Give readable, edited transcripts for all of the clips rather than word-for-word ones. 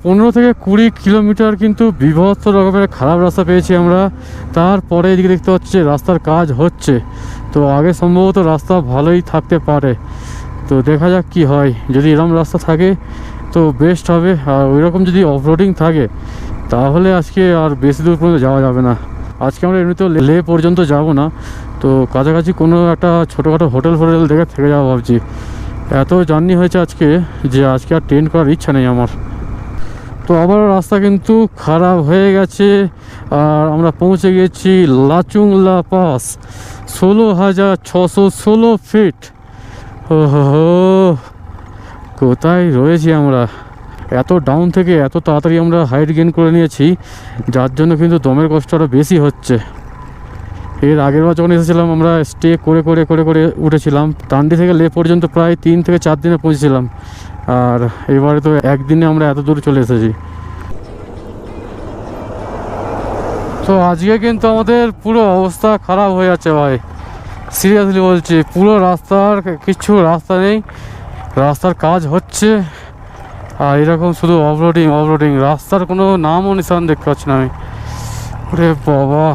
15 থেকে 20 কিলোমিটার কিন্তু বিভৎস রকমের খারাপ রাস্তা পেয়েছি আমরা। তারপরে এদিকে দেখতে পাচ্ছি রাস্তার কাজ হচ্ছে, তো আগে সম্ভবত রাস্তা ভালোই থাকতে পারে। তো দেখা যাক কি হয়, যদি এরকম রাস্তা থাকে তো বেস্ট হবে। আর ওইরকম যদি অফরোডিং থাকে তাহলে আজকে আর বেশি দূর পর্যন্ত যাওয়া যাবে না। আজকে আমরা এমনিতেও লে পর্যন্ত যাব না, তো কাছাকাছি কোনো একটা ছোটোখাটো হোটেল দেখে থেকে যাওয়া ভাবছি। এত জার্নি হয়েছে আজকে যে আজকে আর ট্রেন করার ইচ্ছা নেই আমার। তো আবারও রাস্তা কিন্তু খারাপ হয়ে গেছে, আর আমরা পৌঁছে গেছি লাচুংলা পাস, 16,616 ফিট। ওহো, কোথায় রয়েছি আমরা! এত ডাউন থেকে এত তাড়াতাড়ি আমরা হাইট গেইন করে নিয়েছি, যার জন্য কিন্তু দমের কষ্ট আরও বেশি হচ্ছে। এর আগের বার যখন এসেছিলাম আমরা স্টে করে করে করে করে উঠেছিলাম, টান্ডি থেকে লে পর্যন্ত প্রায় 3 থেকে 4 দিনে পৌঁছেছিলাম, আর এবারে তো একদিনে আমরা এত দূর চলে এসেছি। তো আজকে কিন্তু আমাদের পুরো অবস্থা খারাপ হয়ে যাচ্ছে ভাই, সিরিয়াসলি বলছি। পুরো রাস্তার কিছু রাস্তা নেই, রাস্তার কাজ হচ্ছে, আর এরকম শুধু অফরোডিং, রাস্তার কোনো নামও নিশান দেখতে পাচ্ছি না আমি। ওরে বাবা,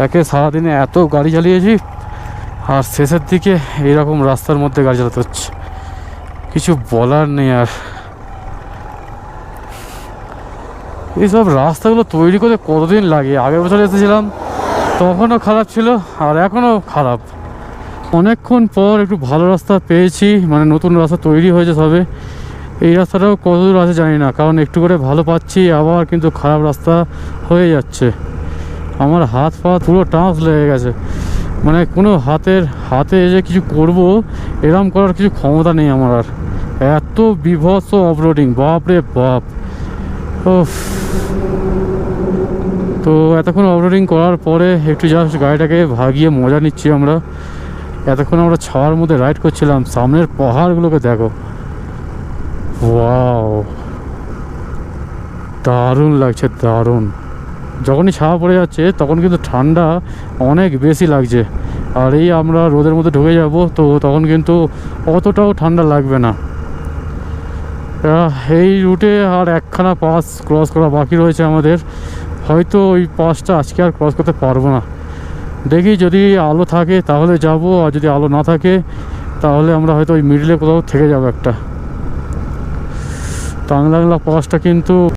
একে সারাদিনে এত গাড়ি চালিয়েছি, আর শেষের দিকে এইরকম রাস্তার মধ্যে গাড়ি চালাতে হচ্ছে, কিছু বলার নেই। আর এইসব রাস্তাগুলো তৈরি করতে কতদিন লাগে? আগের বছর এসেছিলাম তখনও খারাপ ছিল, আর এখনও খারাপ। অনেকক্ষণ পর একটু ভালো রাস্তা পেয়েছি, মানে নতুন রাস্তা তৈরি হয়েছে সবে। এই রাস্তাটাও কত দূর আছে জানি না, কারণ একটু করে ভালো পাচ্ছি, আবার কিন্তু খারাপ রাস্তা হয়ে যাচ্ছে। আমার হাত পা পুরো টাঁস লেগে গেছে, মানে কোনো হাতে যে কিছু করব এরম করার কিছু ক্ষমতা নেই আমার আর। এত বিভৎস অফরোডিং, বাপ রে বাপ। ওফ। তো এতক্ষণ অফরোডিং করার পরে একটু জাস্ট গাড়িটাকে ভাগিয়ে মজা নিচ্ছি আমরা। এতক্ষণ আমরা ছাওয়ার মধ্যে রাইড করছিলাম, সামনের পাহাড়গুলোকে দেখো, ওয়াও, দারুণ লাগছে, দারুণ। যখনই ছাওয়া পড়ে যাচ্ছে তখন কিন্তু ঠান্ডা অনেক বেশি লাগছে, আর এই আমরা রোদের মধ্যে ঢুকে যাব তো তখন কিন্তু অতটাও ঠান্ডা লাগবে না। এই রুটে আর একখানা পাস ক্রস করা বাকি রয়েছে আমাদের, হয়তো ওই পাসটা আজকে আর ক্রস করতে পারবো না। দেখি যদি আলো থাকে তাহলে যাব, আর যদি আলো না থাকে তাহলে আমরা হয়তো ওই মিডলে কোথাও থেকে যাবো একটা। টাংলাংলা পাসটা কিন্তু